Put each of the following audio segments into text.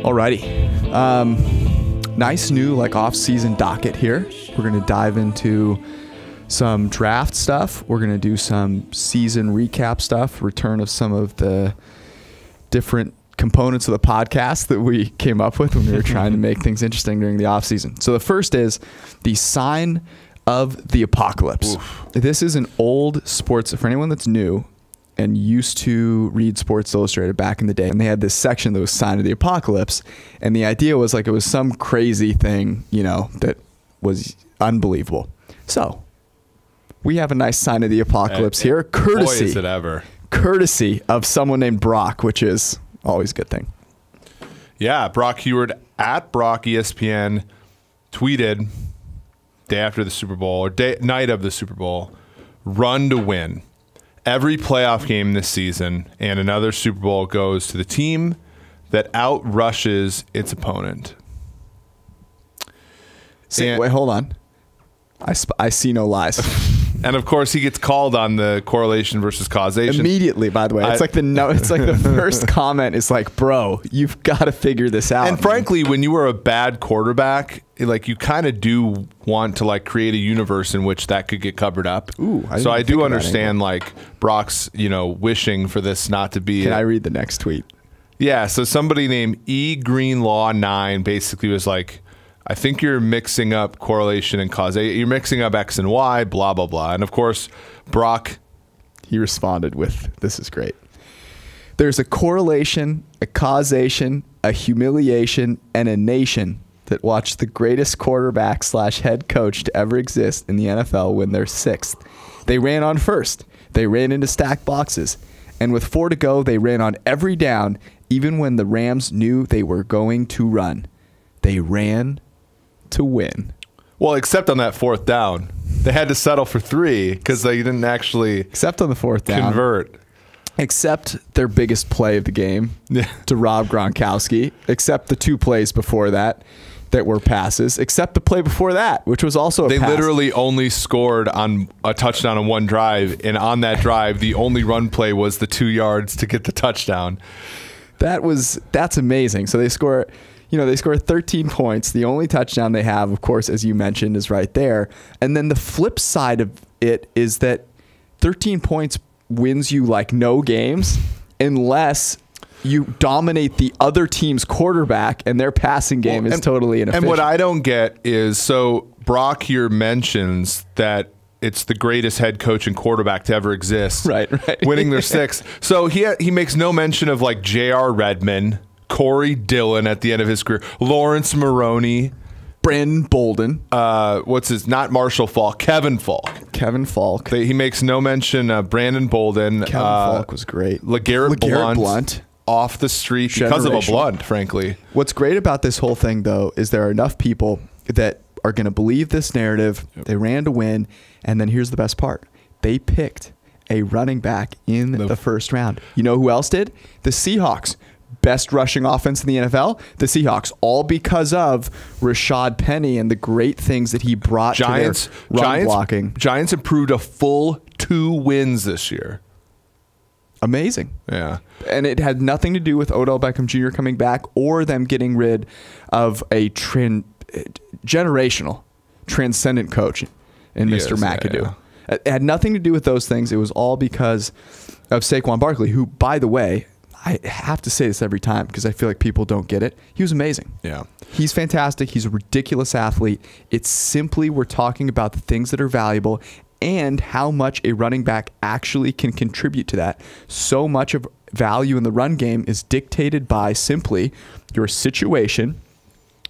Alrighty. Nice new off-season docket here. We're going to dive into some draft stuff. We're going to do some season recap stuff, return of some of the different components of the podcast that we came up with when we were trying to make things interesting during the off-season. So the first is the sign of the apocalypse. Oof. This is an old sports, for anyone that's new and used to read Sports Illustrated back in the day, and they had this section that was sign of the apocalypse, and the idea was it was some crazy thing, that was unbelievable. So we have a nice sign of the apocalypse here, courtesy, boy, is it ever. Courtesy of someone named Brock, which is always a good thing. Yeah, Brock Heward at Brock ESPN tweeted day after the Super Bowl, or night of the Super Bowl, run to win. Every playoff game this season and another Super Bowl goes to the team that outrushes its opponent. Wait, hold on. I see no lies. And of course, he gets called on the correlation versus causation immediately. By the way, it's the first comment is bro, you've got to figure this out. And frankly, when you are a bad quarterback, you kind of do want to create a universe in which that could get covered up. Ooh, so I do understand Brock's wishing for this not to be. Can I read the next tweet? Yeah. So somebody named eGreenlaw9 basically was like, I think you're mixing up correlation and causation. You're mixing up X and Y, blah, blah, blah. And of course, Brock, he responded with, this is great. There's a correlation, a causation, a humiliation, and a nation that watched the greatest quarterback / head coach to ever exist in the NFL win their 6th. They ran on first. They ran into stacked boxes. And with 4 to go, they ran on every down, even when the Rams knew they were going to run. They ran to win. Well, except on that 4th down. They had to settle for 3 because they didn't actually except on the 4th down convert. Except their biggest play of the game to Rob Gronkowski. Except the 2 plays before that were passes. Except the play before that, which was also a pass. They literally only scored on a touchdown on 1 drive, and on that drive, the only run play was the 2 yards to get the touchdown. That's amazing. So they score. They score 13 points. The only touchdown they have, of course, as you mentioned, is right there. And then the flip side of it is that 13 points wins you no games unless you dominate the other team's quarterback and their passing game is totally inefficient. And what I don't get is, so Brock here mentions that it's the greatest head coach and quarterback to ever exist. Right. Winning their 6th. So he makes no mention of J.R. Redmond, Corey Dillon at the end of his career, Lawrence Maroney, Brandon Bolden, not Marshall Faulk, Kevin Falk. He makes no mention of Brandon Bolden. Kevin Falk was great. LeGarrette Blount off the street because of a blunt, frankly. What's great about this whole thing, though, is there are enough people that are going to believe this narrative. Yep. They ran to win, and then here's the best part. They picked a running back in the first round. You know who else did? The Seahawks. Best rushing offense in the NFL, the Seahawks, all because of Rashad Penny and the great things that he brought to their run blocking. Giants improved a full 2 wins this year. Amazing. Yeah. And it had nothing to do with Odell Beckham Jr. coming back or them getting rid of a generational, transcendent coach in Mr. McAdoo. Yeah. It had nothing to do with those things. It was all because of Saquon Barkley, who, by the way, I have to say this every time because I feel like people don't get it. He was amazing. Yeah. He's fantastic. He's a ridiculous athlete. It's simply we're talking about the things that are valuable and how much a running back actually can contribute to that. So much of value in the run game is dictated by simply your situation,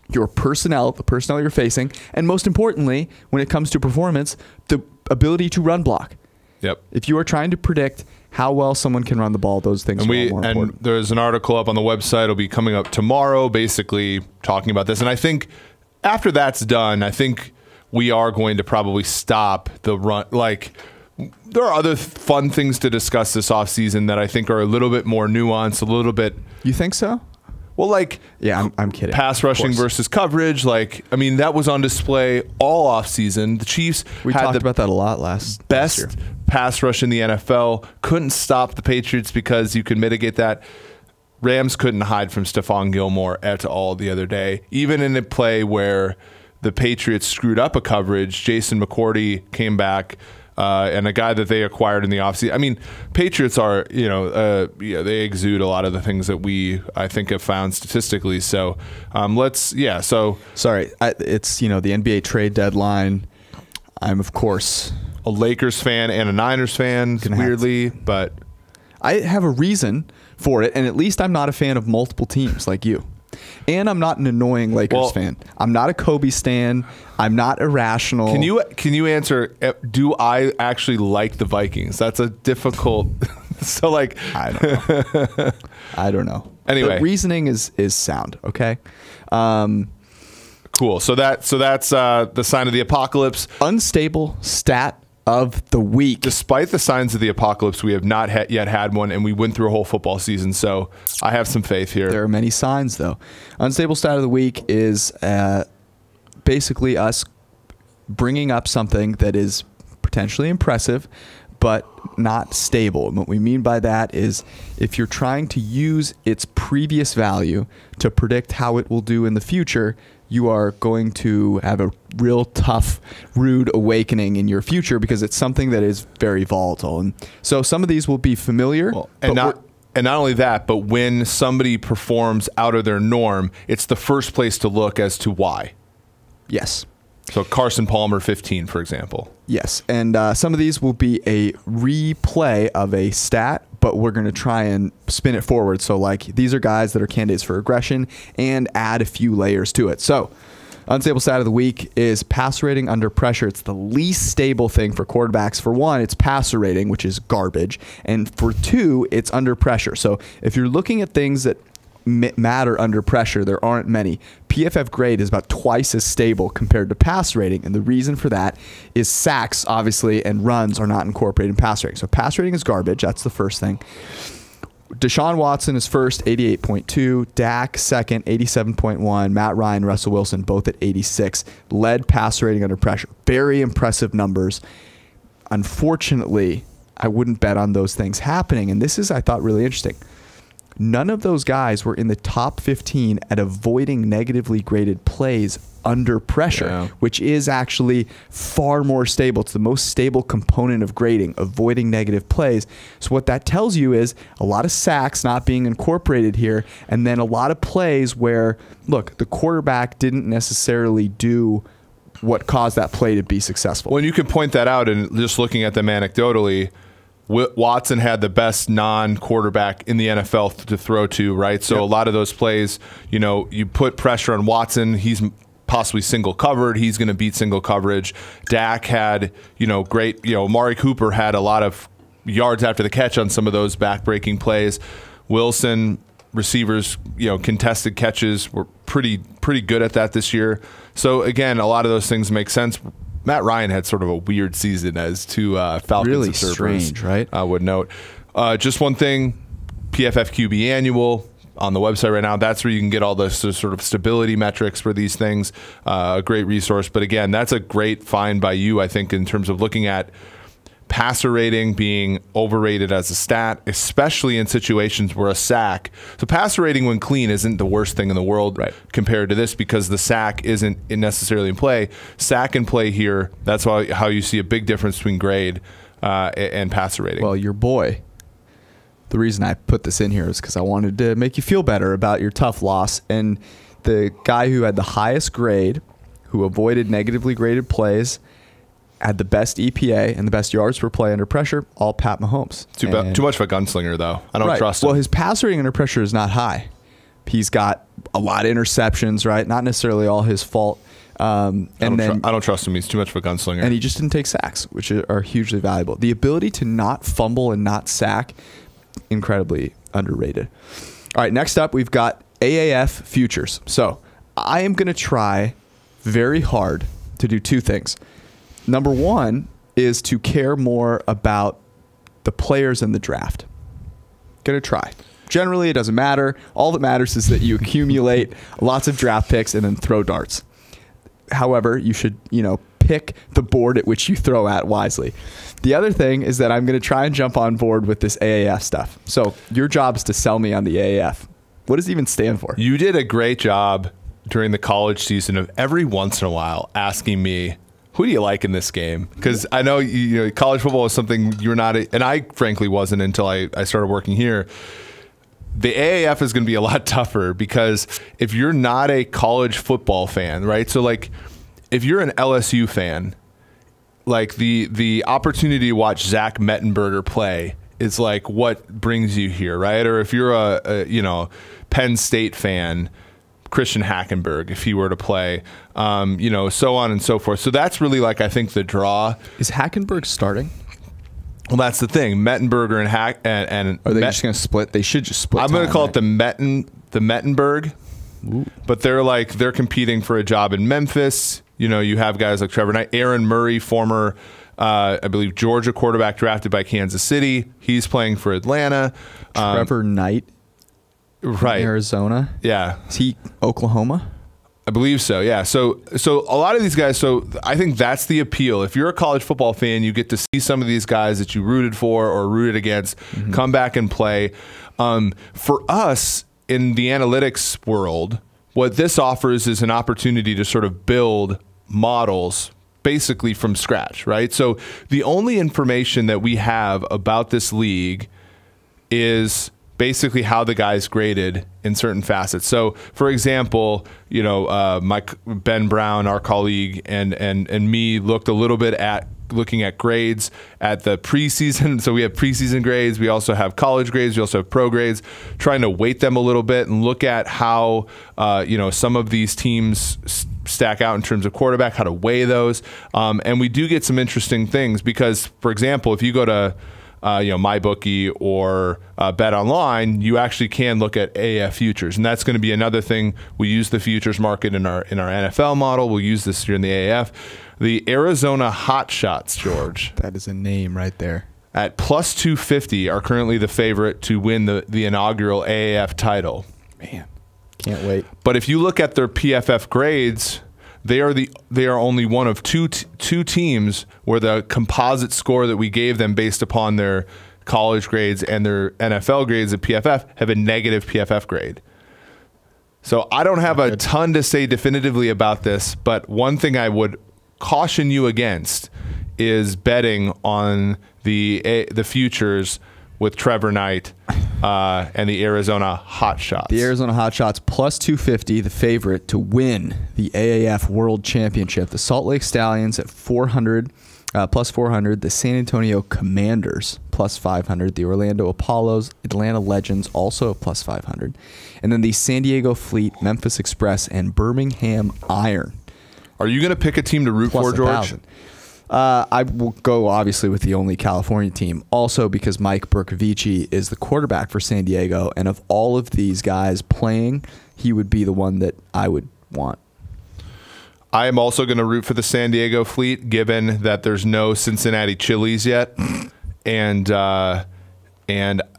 your personnel, the personnel you're facing, and most importantly, when it comes to performance, the ability to run block. Yep. If you are trying to predict how well someone can run the ball, those things are more important. And there's an article up on the website. It'll be coming up tomorrow, basically talking about this. And I think after that's done, I think we are going to probably stop the run. There are other fun things to discuss this offseason that I think are a little bit more nuanced, a little bit. You think so? Well, yeah, I'm kidding. Pass rushing versus coverage. That was on display all offseason. The Chiefs talked about that a lot last year. Pass rush in the NFL. Couldn't stop the Patriots because you could mitigate that. Rams couldn't hide from Stephon Gilmore et al. The other day. Even in a play where the Patriots screwed up a coverage, Jason McCourty came back, and a guy that they acquired in the offseason. I mean, Patriots are, they exude a lot of the things that I think, have found statistically. So Sorry, it's, the NBA trade deadline. I'm, of course, a Lakers fan and a Niners fan, weirdly, but I have a reason for it, and at least I'm not a fan of multiple teams like you. And I'm not an annoying Lakers fan. I'm not a Kobe stan. I'm not irrational. Can you answer, do I actually like the Vikings? That's a difficult so like I don't know. I don't know. Anyway, the reasoning is sound, okay? Cool. So that's the sign of the apocalypse. Unstable stat of the week. Despite the signs of the apocalypse, we have not yet had one, and we went through a whole football season, so I have some faith here. There are many signs, though. Unstable stat of the week is basically us bringing up something that is potentially impressive, but not stable. And what we mean by that is if you're trying to use its previous value to predict how it will do in the future, you are going to have a real tough, rude awakening in your future because it's something that is very volatile. And so some of these will be familiar. And not only that, but when somebody performs out of their norm, it's the first place to look as to why. Yes. So Carson Palmer, 15, for example. Yes. And some of these will be a replay of a stat, but we're going to try and spin it forward. So like these are guys that are candidates for regression and add a few layers to it. So unstable stat of the week is passer rating under pressure. It's the least stable thing for quarterbacks. For one, it's passer rating, which is garbage. And for two, it's under pressure. So if you're looking at things that matter under pressure, there aren't many. PFF grade is about twice as stable compared to pass rating, and the reason for that is sacks, obviously, and runs are not incorporated in pass rating. So pass rating is garbage. That's the first thing. Deshaun Watson is first, 88.2. Dak second, 87.1. Matt Ryan, Russell Wilson, both at 86. Led pass rating under pressure. Very impressive numbers. Unfortunately, I wouldn't bet on those things happening, and this is, I thought, really interesting. None of those guys were in the top 15 at avoiding negatively graded plays under pressure, which is actually far more stable. It's the most stable component of grading, avoiding negative plays. So what that tells you is a lot of sacks not being incorporated here, and then a lot of plays where, look, the quarterback didn't necessarily do what caused that play to be successful. Well, you can point that out, and just looking at them anecdotally, Watson had the best non-quarterback in the NFL to throw to, right? So a lot of those plays, you put pressure on Watson, he's possibly single covered, he's going to beat single coverage. Dak had, great, Amari Cooper had a lot of yards after the catch on some of those back-breaking plays. Wilson, receivers, contested catches were pretty good at that this year. So again, a lot of those things make sense. Matt Ryan had sort of a weird season as to Falcons really observers. Strange, right? I would note. Just one thing, PFF QB Annual on the website right now. That's where you can get all the sort of stability metrics for these things. A great resource. But again, that's a great find by you, I think, in terms of looking at passer rating being overrated as a stat, especially in situations where a sack. So passer rating when clean isn't the worst thing in the world compared to this because the sack isn't necessarily in play. Sack in play here, that's how you see a big difference between grade and passer rating. Well, your boy, the reason I put this in here is because I wanted to make you feel better about your tough loss. And the guy who had the highest grade, who avoided negatively graded plays, had the best EPA and the best yards per play under pressure, all Pat Mahomes. Too much of a gunslinger, though. I don't trust him. Well, his pass rating under pressure is not high. He's got a lot of interceptions, right? Not necessarily all his fault. I don't trust him. He's too much of a gunslinger. And he just didn't take sacks, which are hugely valuable. The ability to not fumble and not sack, incredibly underrated. All right, next up, we've got AAF futures. So I am going to try very hard to do two things. Number one is to care more about the players in the draft. Going to try. Generally, it doesn't matter. All that matters is that you accumulate lots of draft picks and then throw darts. However, you should, pick the board at which you throw at wisely. The other thing is that I'm going to try and jump on board with this AAF stuff. So your job is to sell me on the AAF. What does it even stand for? You did a great job during the college season of every once in a while asking me, who do you like in this game? Because I know, college football is something you're not, and I frankly wasn't until I started working here. The AAF is going to be a lot tougher because if you're not a college football fan, right? So like if you're an LSU fan, like the opportunity to watch Zach Mettenberger play is like what brings you here, right? Or if you're a Penn State fan, Christian Hackenberg, if he were to play, so on and so forth. So that's really like, I think, the draw. Is Hackenberg starting? Well, that's the thing. Mettenberger and are they just going to split? They should just split. I'm going to call it the Mettenberg. Ooh. But they're competing for a job in Memphis. You have guys like Trevor Knight, Aaron Murray, former, I believe, Georgia quarterback drafted by Kansas City. He's playing for Atlanta. Trevor Knight. Right. Arizona. Yeah. Is he Oklahoma? I believe so. Yeah. So a lot of these guys, so I think that's the appeal. If you're a college football fan, you get to see some of these guys that you rooted for or rooted against come back and play. For us in the analytics world, what this offers is an opportunity to sort of build models basically from scratch, right? So the only information that we have about this league is basically how the guys graded in certain facets. So, for example, Mike Ben Brown, our colleague, and me looked a little bit at looking at grades at the preseason. So we have preseason grades. We also have college grades. We also have pro grades, trying to weight them a little bit and look at how, some of these teams stack out in terms of quarterback, how to weigh those. And we do get some interesting things because, for example, if you go to MyBookie or Bet Online, you actually can look at AAF futures, and that's going to be another thing. We use the futures market in our NFL model. We'll use this here in the AAF. The Arizona Hot Shots, George. That is a name right there. At plus 250 are currently the favorite to win the inaugural AAF title. Man, can't wait. But if you look at their PFF grades, they are only one of two teams where the composite score that we gave them based upon their college grades and their NFL grades at PFF have a negative PFF grade. So I don't have a ton to say definitively about this, but one thing I would caution you against is betting on the futures with Trevor Knight and the Arizona Hot Shots. The Arizona Hot Shots plus 250, the favorite to win the AAF World Championship. The Salt Lake Stallions at 400, plus 400. The San Antonio Commanders plus 500. The Orlando Apollos, Atlanta Legends also plus 500. And then the San Diego Fleet, Memphis Express, and Birmingham Iron. Are you going to pick a team to root for, George? 1,000. I will go obviously with the only California team, also because Mike Bercovici is the quarterback for San Diego, and of all of these guys playing, he would be the one that I would want. I am also going to root for the San Diego Fleet, given that there's no Cincinnati Chili's yet, and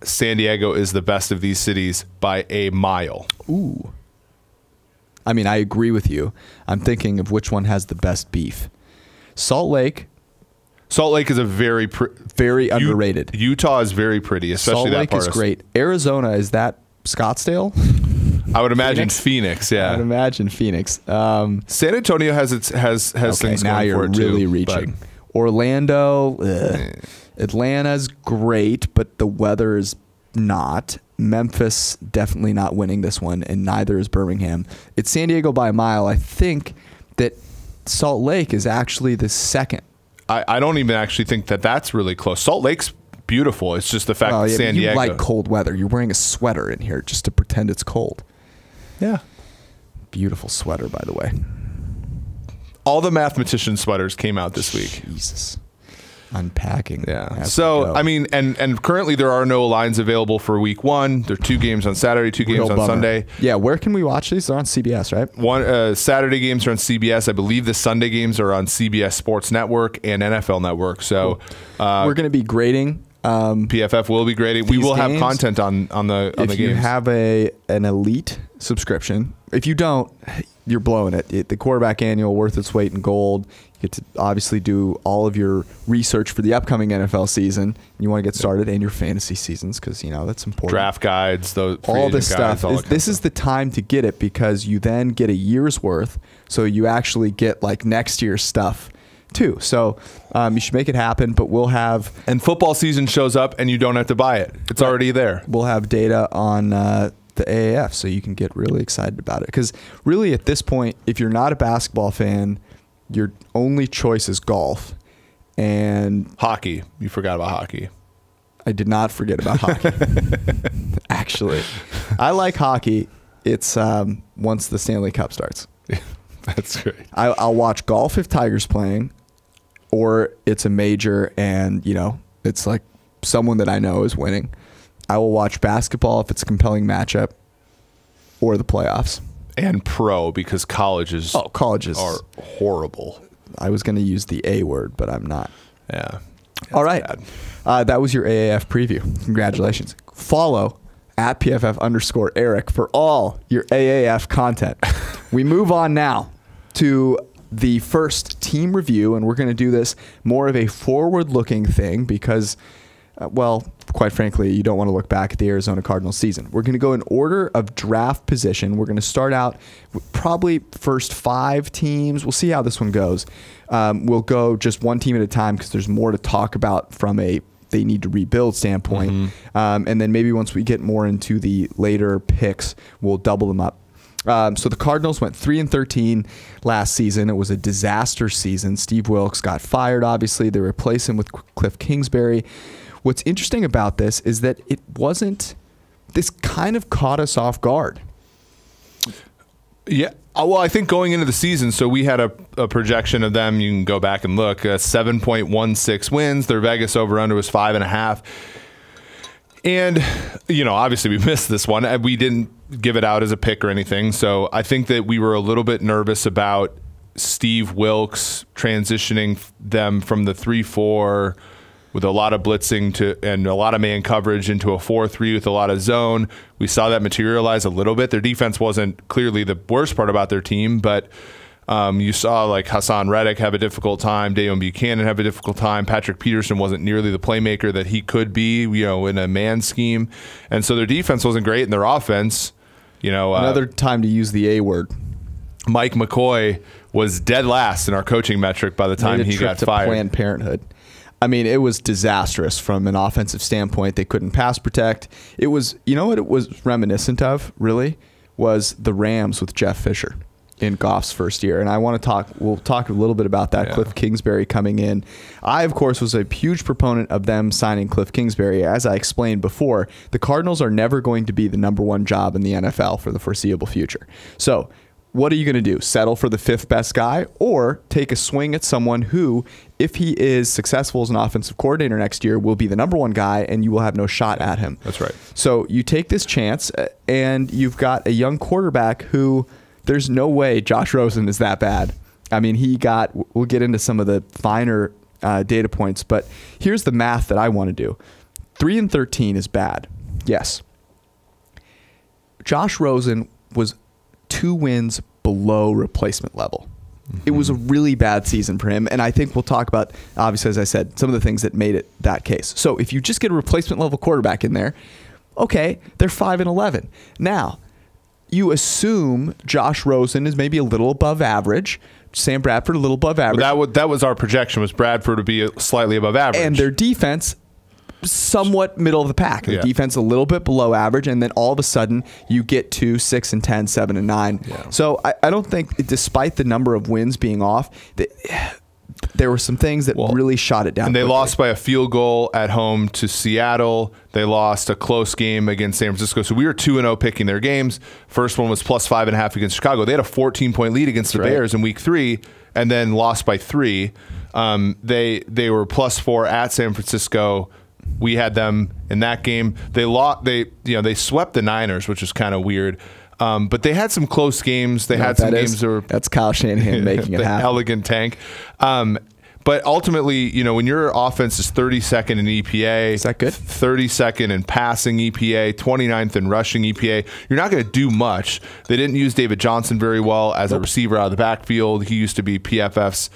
San Diego is the best of these cities by a mile. Ooh. I mean, I agree with you. I'm thinking of which one has the best beef. Salt Lake is a very underrated. Utah is very pretty, especially Salt that Lake part. Is great. Arizona, is that Scottsdale? I would imagine Phoenix. Yeah, I would imagine Phoenix. San Antonio has things now going you're for it really too, reaching. Orlando, Atlanta's great, but the weather is not. Memphis definitely not winning this one, and neither is Birmingham. It's San Diego by a mile. I think that Salt Lake is actually the second. I don't even actually think that that's really close. Salt Lake's beautiful. It's just the fact that San Diego. You like cold weather. You're wearing a sweater in here just to pretend it's cold. Yeah. Beautiful sweater, by the way. All the mathematician sweaters came out this week. Jesus. Unpacking. Yeah. So, I mean, and currently there are no lines available for week one. There are 2 games on Saturday, 2 games on Sunday. Yeah. Where can we watch these? They're on CBS, right? One Saturday games are on CBS. I believe the Sunday games are on CBS Sports Network and NFL Network. So we're going to be grading. PFF will be grading. We will have content on the games. If you have an elite subscription, if you don't, you're blowing it. The quarterback annual, worth its weight in gold. You get to obviously do all of your research for the upcoming NFL season. You want to get started, and your fantasy seasons, because that's important. Draft guides, all this stuff. This is the time to get it, because you then get a year's worth, so you actually get like next year's stuff too. So you should make it happen. But we'll have, and football season shows up, and you don't have to buy it. It's already there. We'll have data on the AAF, so you can get really excited about it. Because really, at this point, if you're not a basketball fan, your only choice is golf and hockey. You forgot about hockey. I did not forget about hockey. Actually, I like hockey. It's once the Stanley Cup starts. That's great. I'll watch golf if Tiger's playing, or it's a major and it's like someone that I know is winning. I will watch basketball if it's a compelling matchup, or the playoffs. And pro, because colleges are horrible. I was going to use the A word, but I'm not. Yeah. All right. That was your AAF preview. Congratulations. Follow at PFF_Eric for all your AAF content. We move on now to the first team review, and we're going to do this more of a forward-looking thing because, quite frankly, you don't want to look back at the Arizona Cardinals season. We're going to go in order of draft position. We're going to start out with probably first 5 teams. We'll see how this one goes. We'll go just one team at a time because there's more to talk about from a they need to rebuild standpoint. Mm-hmm. And then maybe once we get more into the later picks, we'll double them up. So the Cardinals went 3-13 last season. It was a disaster season. Steve Wilkes got fired, obviously. They replaced him with Cliff Kingsbury. What's interesting about this is that it wasn't, this kind of caught us off guard. Yeah. Well, I think going into the season, so we had a projection of them. You can go back and look. 7.16 wins. Their Vegas over-under was 5.5. And, obviously we missed this one. We didn't give it out as a pick or anything. So I think that we were a little bit nervous about Steve Wilkes transitioning them from the 3-4 with a lot of blitzing and a lot of man coverage into a 4-3 with a lot of zone. We saw that materialize a little bit. Their defense wasn't clearly the worst part about their team, but you saw like Hassan Reddick have a difficult time, Dayon Buchanan have a difficult time. Patrick Peterson wasn't nearly the playmaker that he could be, in a man scheme. And so their defense wasn't great, and their offense, another time to use the A word. Mike McCoy was dead last in our coaching metric by the time he got fired. Planned Parenthood. I mean, it was disastrous from an offensive standpoint. They couldn't pass protect. It was, what it was reminiscent of, really, was the Rams with Jeff Fisher in Goff's first year. And we'll talk a little bit about that. Yeah. Cliff Kingsbury coming in. I, of course, was a huge proponent of them signing Cliff Kingsbury. As I explained before, the Cardinals are never going to be the #1 job in the NFL for the foreseeable future. So what are you going to do? Settle for the 5th best guy, or take a swing at someone who, if he is successful as an offensive coordinator next year, will be the #1 guy and you will have no shot at him? That's right. So you take this chance, and you've got a young quarterback who there's no way Josh Rosen is that bad. I mean, we'll get into some of the finer data points, but here's the math that I want to do. 3-13 is bad. Yes. Josh Rosen was 2 wins below replacement level. Mm-hmm. It was a really bad season for him, and I think we'll talk about, obviously, as I said, some of the things that made it that case. So if you just get a replacement level quarterback in there, okay, they're 5-11. Now, you assume Josh Rosen is maybe a little above average, Sam Bradford a little above average. Well, that was our projection, was Bradford to be slightly above average. And their defense, somewhat middle of the pack. The defense a little bit below average, and then all of a sudden you get to 6-10, 7-9. Yeah. So I don't think, despite the number of wins being off, there were some things that really shot it down. And they lost by a field goal at home to Seattle. They lost a close game against San Francisco. So we were 2-0 picking their games. First one was plus 5.5 against Chicago. They had a 14-point lead against the Bears in week 3, and then lost by 3. They were plus 4 at San Francisco. We had them in that game. They swept the Niners, which is kind of weird. But they had some close games. They had some games that were... That's Kyle Shanahan making it happen. Elegant tank. But ultimately, you know, when your offense is 32nd in EPA, is that good? 32nd in passing EPA, 29th in rushing EPA, you're not going to do much. They didn't use David Johnson very well as a receiver out of the backfield. He used to be PFF's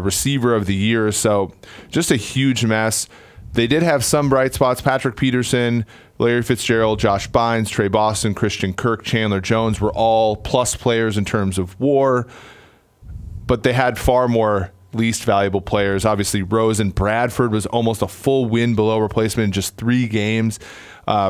receiver of the year. So just a huge mess. They did have some bright spots. Patrick Peterson, Larry Fitzgerald, Josh Bynes, Trey Boston, Christian Kirk, Chandler Jones were all plus players in terms of WAR, but they had far more least valuable players. Obviously, Rosen Bradford was almost a full win below replacement in just 3 games.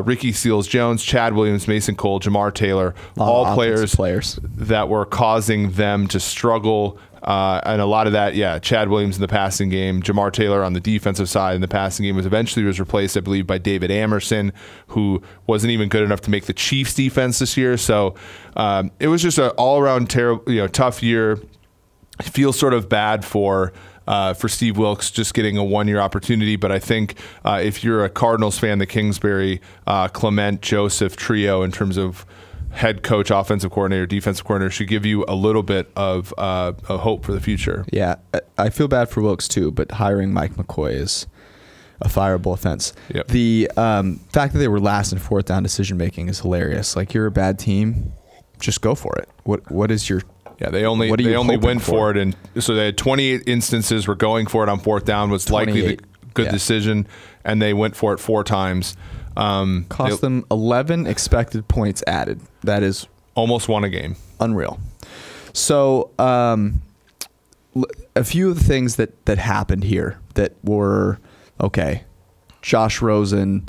Ricky Seals-Jones, Chad Williams, Mason Cole, Jamar Taylor, all players that were causing them to struggle. And a lot of that, yeah, Chad Williams in the passing game, Jamar Taylor on the defensive side in the passing game was replaced, I believe, by David Amerson, who wasn't even good enough to make the Chiefs defense this year. So it was just an all-around terrible, tough year. I feel sort of bad for Steve Wilks just getting a 1-year opportunity, but I think if you're a Cardinals fan, the Kingsbury, Clement, Joseph trio in terms of head coach, offensive coordinator, defensive coordinator should give you a little bit of a hope for the future. Yeah, I feel bad for Wilks too, but hiring Mike McCoy is a fireable offense. Yep. The fact that they were last in 4th down decision making is hilarious. Like, you're a bad team, just go for it. What is your they only went for it, and so they had 28 instances where going for it on 4th down was likely the good decision, and they went for it 4 times. Cost them 11 expected points added. That is almost won a game. Unreal. So a few of the things that happened here that were okay. Josh Rosen,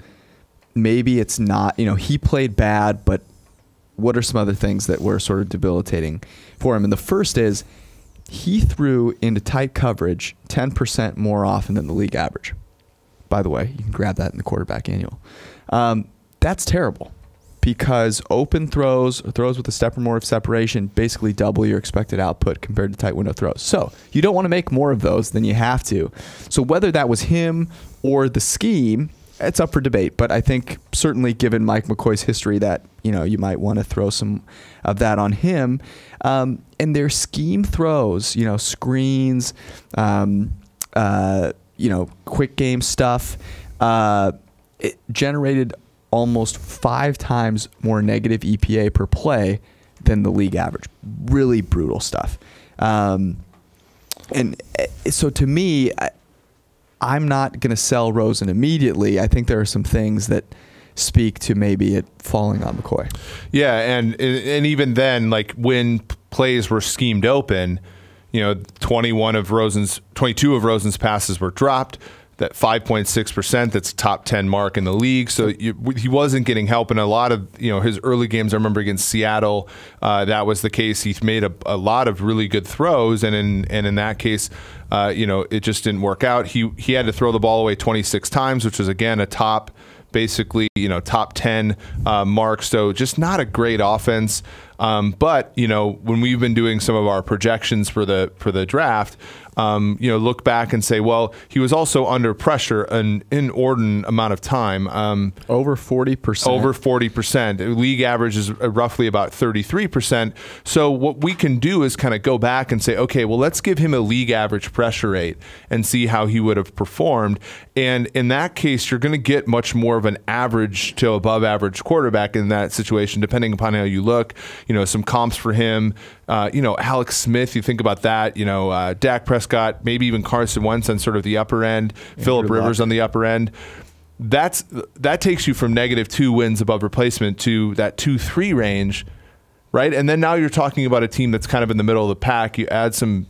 maybe it's not, he played bad, but what are some other things that were sort of debilitating for him? And the first is he threw into tight coverage 10% more often than the league average. By the way, you can grab that in the quarterback annual. That's terrible because open throws with a step or more of separation basically double your expected output compared to tight window throws. So you don't want to make more of those than you have to. So whether that was him or the scheme, it's up for debate. But I think certainly given Mike McCoy's history that, you might want to throw some of that on him. And their scheme throws, screens, quick game stuff, it generated almost 5 times more negative EPA per play than the league average. Really brutal stuff. And so to me, I'm not going to sell Rosen immediately. I think there are some things that speak to maybe it falling on McCoy. Yeah, and even then, like when plays were schemed open, 22 of Rosen's passes were dropped. That 5.6%, that's top 10 mark in the league. So he wasn't getting help in a lot of his early games. I remember against Seattle, that was the case. He made a lot of really good throws, and in that case, it just didn't work out. He had to throw the ball away 26 times, which was again a top 10 mark. So just not a great offense. But when we've been doing some of our projections for the draft, look back and say, well, he was also under pressure an inordinate amount of time. Over 40%. Over 40%. League average is roughly about 33%. So what we can do is kind of go back and say, okay, well, let's give him a league average pressure rate and see how he would have performed. And in that case, you're going to get much more of an average to above average quarterback in that situation, depending upon how you look. Some comps for him. Alex Smith, you think about that. Dak Prescott, maybe even Carson Wentz on sort of the upper end. Phillip Rivers on the upper end. That takes you from -2 wins above replacement to that 2-3 range, right? And then now you're talking about a team that's kind of in the middle of the pack. You add some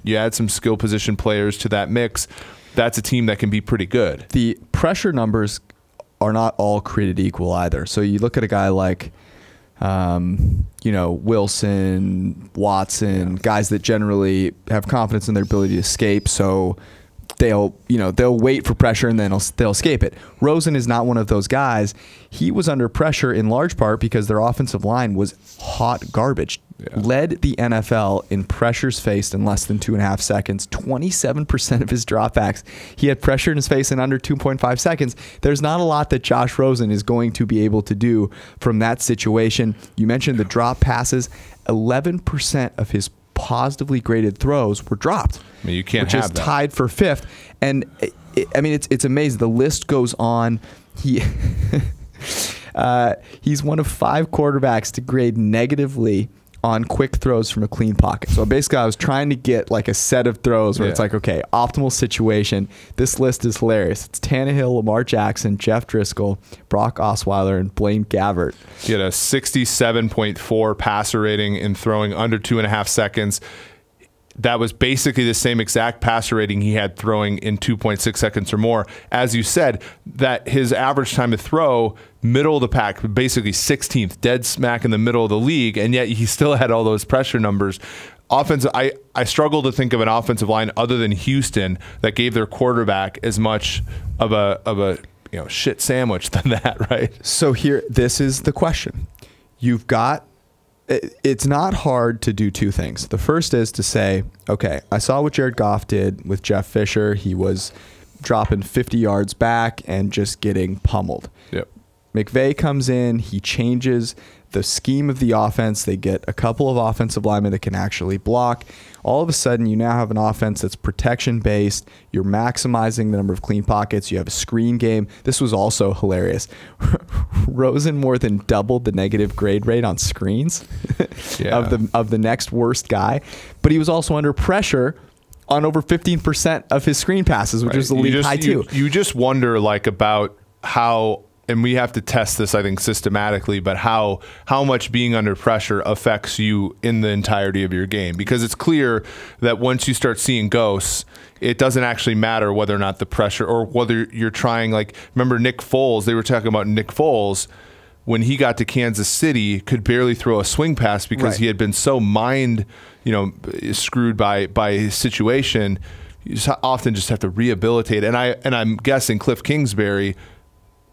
skill position players to that mix. That's a team that can be pretty good. The pressure numbers are not all created equal either. So you look at a guy like Wilson, Watson, guys that generally have confidence in their ability to escape. So they'll wait for pressure and then they'll escape it. Rosen is not one of those guys. He was under pressure in large part because their offensive line was hot garbage. Yeah. Led the NFL in pressures faced in less than 2.5 seconds. 27% of his dropbacks, he had pressure in his face in under 2.5 seconds. There's not a lot that Josh Rosen is going to be able to do from that situation. You mentioned the drop passes. 11% of his positively graded throws were dropped. I mean, you can't which have is that. tied for 5th. And I mean, it's amazing. The list goes on. He's one of 5 quarterbacks to grade negatively on quick throws from a clean pocket. So basically, I was trying to get like a set of throws where it's like, okay, optimal situation. This list is hilarious. It's Tannehill, Lamar Jackson, Jeff Driscoll, Brock Osweiler, and Blaine Gabbert. He had a 67.4 passer rating in throwing under 2.5 seconds. That was basically the same exact passer rating he had throwing in 2.6 seconds or more. As you said, that his average time to throw, middle of the pack, basically 16th, dead smack in the middle of the league, and yet he still had all those pressure numbers. I struggle to think of an offensive line other than Houston that gave their quarterback as much of a shit sandwich than that, right? So this is the question. You've got. It's not hard to do 2 things. The first is to say, okay, I saw what Jared Goff did with Jeff Fisher. He was dropping 50 yards back and just getting pummeled. Yep. McVay comes in. He changes the scheme of the offense. They get a couple of offensive linemen that can actually block. All of a sudden, you now have an offense that's protection-based. You're maximizing the number of clean pockets. You have a screen game. This was also hilarious. Rosen more than doubled the negative grade rate on screens of the next worst guy. But he was also under pressure on over 15% of his screen passes, which is the league high too. You just wonder about how, and we have to test this, I think, systematically, but how much being under pressure affects you in the entirety of your game. Because it's clear that once you start seeing ghosts, it doesn't actually matter whether or not the pressure, or whether you're trying, like, remember Nick Foles, they were talking about Nick Foles, when he got to Kansas City, could barely throw a swing pass because he had been so screwed by his situation. You often just have to rehabilitate. And I'm guessing Cliff Kingsbury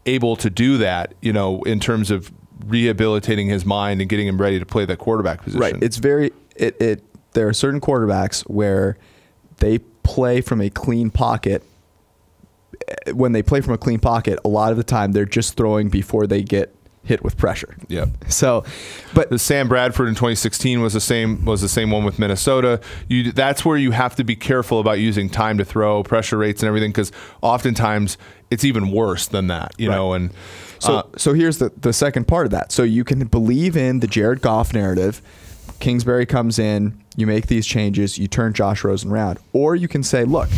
able to do that, in terms of rehabilitating his mind and getting him ready to play that quarterback position. Right. It's very there are certain quarterbacks where they play from a clean pocket. When they play from a clean pocket, a lot of the time they're just throwing before they get hit with pressure. Yep. So, but the Sam Bradford in 2016 was the same one with Minnesota. That's where you have to be careful about using time to throw, pressure rates, and everything, because oftentimes it's even worse than that. And so here's the second part of that. So you can believe in the Jared Goff narrative. Kingsbury comes in, you make these changes, you turn Josh Rosen around. Or you can say, look,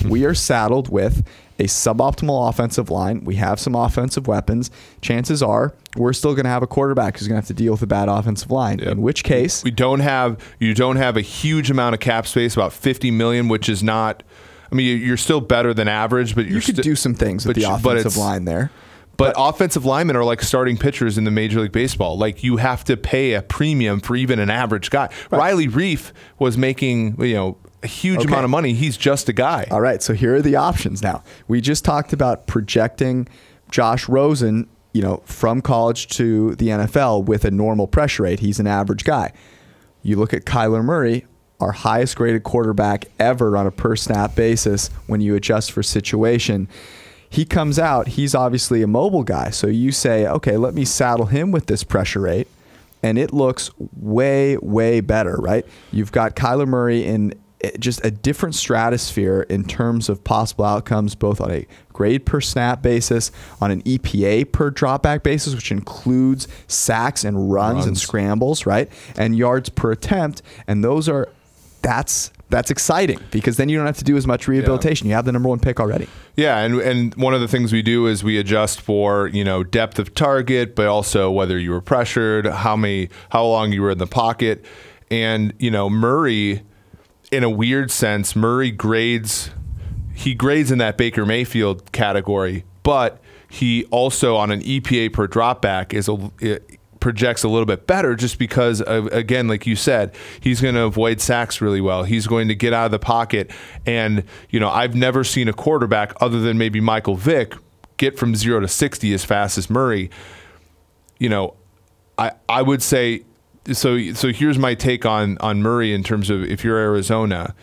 we are saddled with a suboptimal offensive line. We have some offensive weapons. Chances are we're still going to have a quarterback who's going to have to deal with a bad offensive line. Yep. In which case, you don't have a huge amount of cap space, about $50 million, which is not. I mean, you're still better than average, but you could do some things with the offensive line there. But offensive linemen are like starting pitchers in the Major League Baseball. Like, you have to pay a premium for even an average guy. Right. Riley Reif was making a huge amount of money. He's just a guy. All right, so here are the options now. We just talked about projecting Josh Rosen, from college to the NFL with a normal pressure rate. He's an average guy. You look at Kyler Murray, our highest graded quarterback ever on a per snap basis when you adjust for situation. He comes out, he's obviously a mobile guy. So you say, okay, let me saddle him with this pressure rate. And it looks way, way better, right? You've got Kyler Murray in just a different stratosphere in terms of possible outcomes, both on a grade per snap basis, on an EPA per dropback basis, which includes sacks and runs and scrambles, right? And yards per attempt. And that's exciting, because then you don't have to do as much rehabilitation. You have the #1 pick already. Yeah, and one of the things we do is we adjust for depth of target, but also whether you were pressured, how long you were in the pocket, and Murray, in a weird sense, Murray grades in that Baker Mayfield category, but he also on an EPA per dropback projects a little bit better, just because again, like you said, he's going to avoid sacks really well. He's going to get out of the pocket. And, I've never seen a quarterback other than maybe Michael Vick get from 0 to 60 as fast as Murray. I would say, so here's my take on Murray in terms of, if you're Arizona,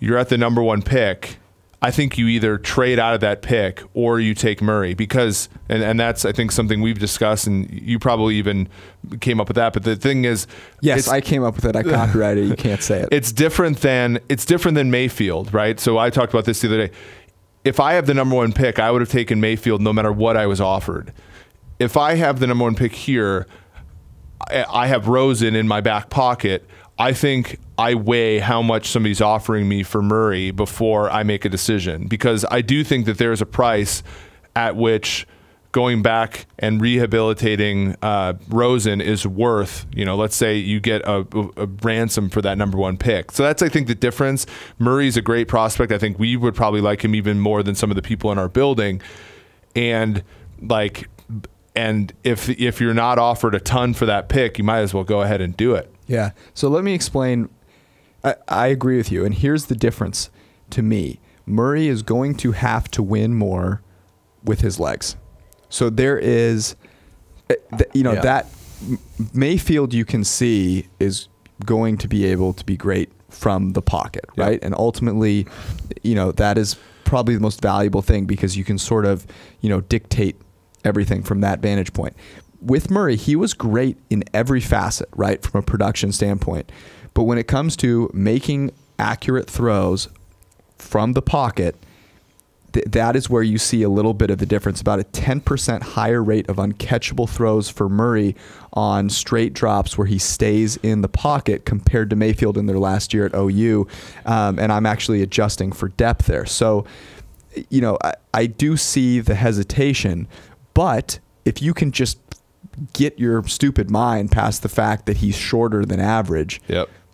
you're at the #1 pick. I think you either trade out of that pick or you take Murray because, and that's, I think, something we've discussed, and you probably even came up with that. But the thing is, yes, I came up with it. I copyrighted it. You can't say it. It's different than Mayfield, right? So I talked about this the other day. If I have the number 1 pick, I would have taken Mayfield no matter what I was offered. If I have the number 1 pick here, I have Rosen in my back pocket. I think I weigh how much somebody's offering me for Murray before I make a decision, because I do think that there's a price at which going back and rehabilitating Rosen is worth, let's say you get a ransom for that number 1 pick. So that's, I think, the difference. Murray's a great prospect. I think we would probably like him even more than some of the people in our building. And if you're not offered a ton for that pick, you might as well go ahead and do it. Yeah. So let me explain. I agree with you. And here's the difference to me. Murray is going to have to win more with his legs. So there is, that Mayfield you can see is going to be able to be great from the pocket, right? And ultimately, that is probably the most valuable thing because you can sort of, dictate everything from that vantage point. With Murray, he was great in every facet, right, from a production standpoint. But when it comes to making accurate throws from the pocket, that is where you see a little bit of the difference. About a 10% higher rate of uncatchable throws for Murray on straight drops where he stays in the pocket compared to Mayfield in their last year at OU. And I'm actually adjusting for depth there. So, I do see the hesitation, but if you can just get your stupid mind past the fact that he's shorter than average,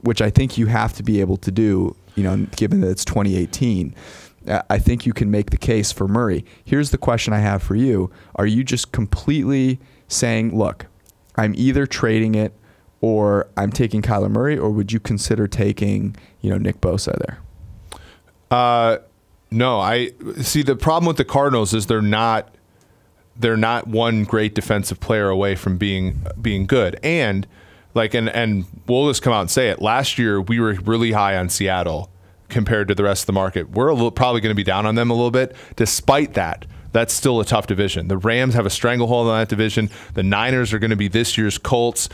which I think you have to be able to do, given that it's 2018, I think you can make the case for Murray. Here's the question I have for you. Are you just completely saying, look, I'm either trading it or I'm taking Kyler Murray, or would you consider taking, Nick Bosa there? No, I see the problem with the Cardinals is they're not one great defensive player away from being good. And we'll just come out and say it. Last year we were really high on Seattle compared to the rest of the market. We're probably going to be down on them a little bit. Despite that, that's still a tough division. The Rams have a stranglehold on that division. The Niners are going to be this year's Colts,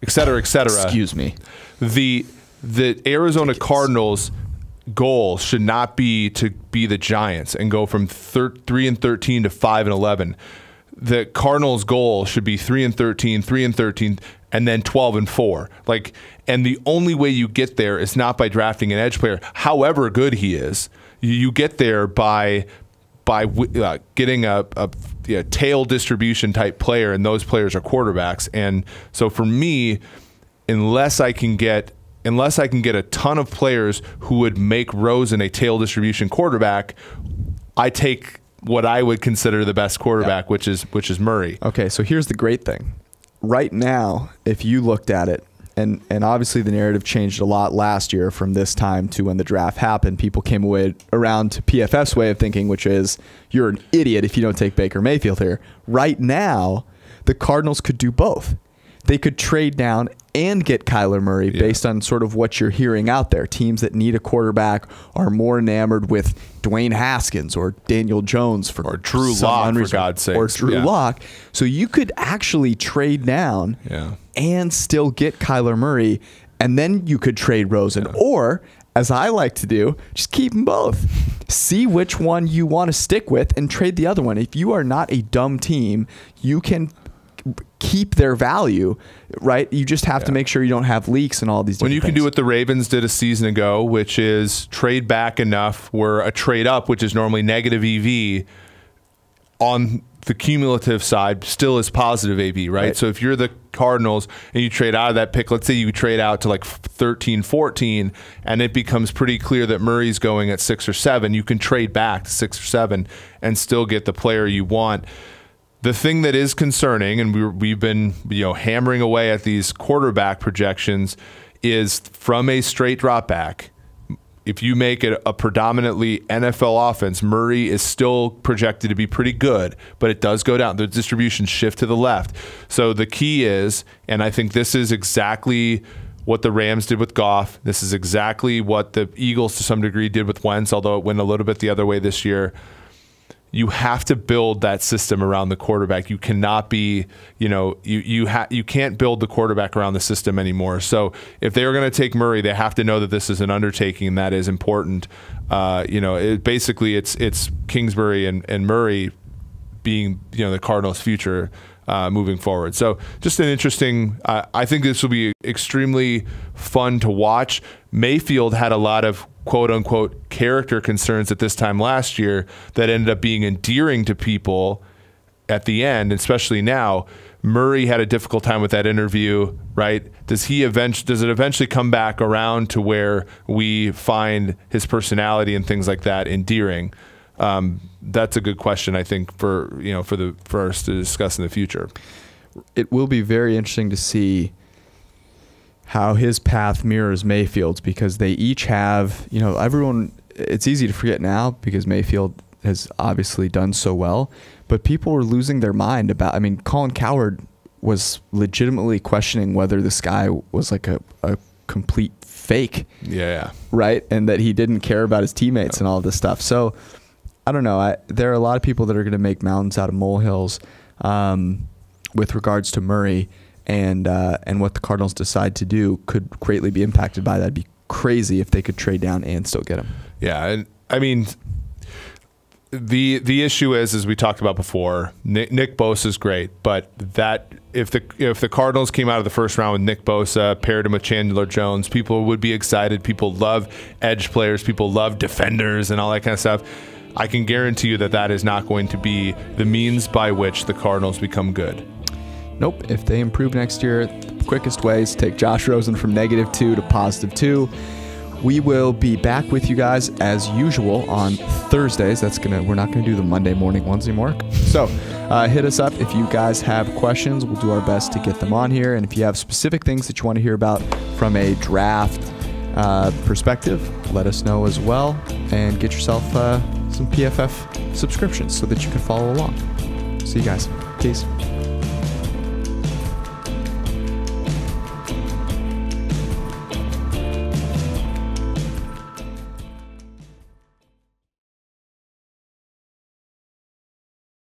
et cetera, et cetera. Excuse me. The Arizona Cardinals goal should not be to be the Giants and go from 3-13 to 5-11. The Cardinals' goal should be 3-13, 3-13, and then 12-4. And the only way you get there is not by drafting an edge player, however good he is. You get there by getting a tail distribution type player, and those players are quarterbacks. And so for me, unless I can get a ton of players who would make Rosen a tail distribution quarterback, I take what I would consider the best quarterback, which is Murray. Okay, so here's the great thing. Right now, if you looked at it, and obviously the narrative changed a lot last year from this time to when the draft happened. People came away around to PFF's way of thinking, which is you're an idiot if you don't take Baker Mayfield here. Right now, the Cardinals could do both. They could trade down and get Kyler Murray based on sort of what you're hearing out there. Teams that need a quarterback are more enamored with Dwayne Haskins or Daniel Jones or Drew Lock, for God's sake, or Drew Lock. So you could actually trade down and still get Kyler Murray, and then you could trade Rosen. Or, as I like to do, just keep them both. See which one you want to stick with and trade the other one. If you are not a dumb team, you can keep their value, right? You just have to make sure you don't have leaks and all these different things. When you can do what the Ravens did a season ago, which is trade back enough where a trade up, which is normally negative EV, on the cumulative side still is positive AV, right? So if you're the Cardinals and you trade out of that pick, let's say you trade out to 13, 14, and it becomes pretty clear that Murray's going at 6 or 7, you can trade back to 6 or 7 and still get the player you want. The thing that is concerning, and we've been hammering away at these quarterback projections, is from a straight drop back. If you make it a predominantly NFL offense, Murray is still projected to be pretty good, but it does go down. The distribution shift to the left. So the key is, and I think this is exactly what the Rams did with Goff. This is exactly what the Eagles to some degree did with Wentz, although it went a little bit the other way this year. You have to build that system around the quarterback. You cannot be, you can't build the quarterback around the system anymore. So if they are going to take Murray, they have to know that this is an undertaking and that is important. Basically it's Kingsbury and Murray being, the Cardinals' future moving forward. So just an interesting, I think this will be extremely fun to watch. Mayfield had a lot of quote unquote character concerns at this time last year that ended up being endearing to people at the end, especially now. Murray had a difficult time with that interview, right? Does it eventually come back around to where we find his personality and things like that endearing? That's a good question, I think, for us to discuss in the future. It will be very interesting to see how his path mirrors Mayfield's, because they each have, everyone, it's easy to forget now because Mayfield has obviously done so well, but people were losing their mind about, Colin Cowherd was legitimately questioning whether this guy was like a complete fake. Yeah. Right? And that he didn't care about his teammates and all this stuff. So I don't know. There are a lot of people that are going to make mountains out of molehills with regards to Murray. And what the Cardinals decide to do could greatly be impacted by that. It'd be crazy if they could trade down and still get him. Yeah, and the issue is, as we talked about before, Nick Bosa is great, but that if the Cardinals came out of the first round with Nick Bosa, paired him with Chandler Jones, people would be excited. People love edge players. People love defenders and all that kind of stuff. I can guarantee you that is not going to be the means by which the Cardinals become good. Nope. If they improve next year, the quickest way is to take Josh Rosen from -2 to +2. We will be back with you guys as usual on Thursdays. We're not gonna do the Monday morning ones anymore. So hit us up if you guys have questions. We'll do our best to get them on here. And if you have specific things that you want to hear about from a draft perspective, let us know as well. And get yourself some PFF subscriptions so that you can follow along. See you guys. Peace.